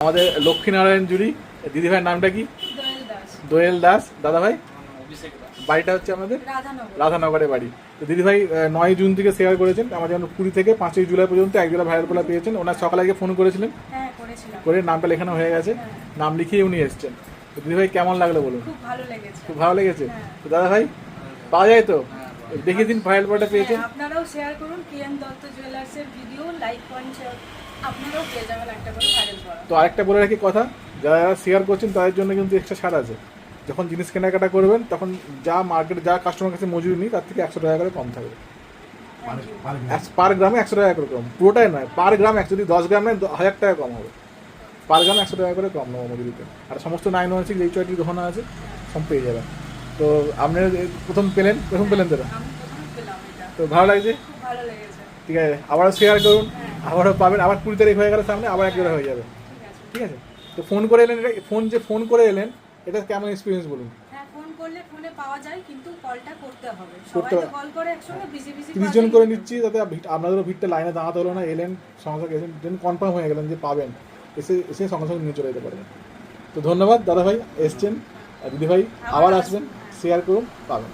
আমাদের লক্ষ্মীনারায়ণ জুড়ি দিদিভাইয়ের নামটা কি? দোয়েল দাস। দাদা ভাই বাড়িটা হচ্ছে আমাদের রাধানগরে বাড়ি। তো দিদিভাই 9 জুন থেকে শেয়ার করেছেন, আমাদের যেমন 20 থেকে 5ই জুলাই পর্যন্ত 1 জোড়া ভাইরাল পোলা পেয়েছেন। ওনার সকালে আগে ফোন করেছিলেন, করে নামটা লেখানো হয়ে গেছে, নাম লিখিয়ে উনি এসছেন। তো দিদিভাই কেমন লাগলো বলুন? খুব ভালো লেগেছে। তো দাদা ভাই পাওয়া যায় তো? দেখিয়ে দিন ভাইরাল পোলাটা পেয়েছেন। আপনারাও শেয়ার করুন, কিয়ান দত্ত জুয়েলার্সের ভিডিও লাইক করেন, আপনারাও পেয়ে যাবেন একটা করে ভাইরাল পোলা। তো আরেকটা বলে রাখি কথা, যারা শেয়ার করছেন তাদের জন্য কিন্তু এক্সট্রা ছাড় আছে। যখন জিনিস কেনাকাটা করবেন তখন যা মার্কেটে যা কাস্টমার কাছে মজুরি নিই তার থেকে 100 টাকা করে কম থাকবে। পার গ্রামে 100 টাকা করে কম, পুরোটাই নয়, পার গ্রাম যদি 10 গ্রাম নেয় 1000 টাকা কম হবে। পার গ্রামে 100 টাকা করে কম নেবো মজুরিতে। আর সমস্ত 916 এই চয়টির দোকান আছে, সব পেয়ে যাবেন। তো আপনারা প্রথম পেলেন তারা, তো ভালো লাগছে। ঠিক আছে, আবারও শেয়ার করুন, আবারও পাবেন। আবার 20 তারিখ হয়ে গেলে সামনে আবার 1 জোড়া হয়ে যাবে। ঠিক আছে, তো ফোন করে এলেন, এটা ফোন করে এলেন, এটা কেমন এক্সপিরিয়েন্স বলুন? হ্যাঁ, ফোন করলে ফোনে পাওয়া যায়, কিন্তু কলটা করতে হবে। সবাই তো কল করে একসঙ্গে বিজি 30 জন করে নিচ্ছি, যাতে আপনাদেরও ভিড়টা লাইনে দাঁড়াতে হলো না। এলেন, সঙ্গে সঙ্গে এসেন, কনফার্ম হয়ে গেলেন যে পাবেন, এসে সঙ্গে সঙ্গে নিয়ে চলে যেতে পারবেন। তো ধন্যবাদ দাদা ভাই, এসছেন। আর দিদি ভাই আবার আসবেন, শেয়ার করুন, পাবেন।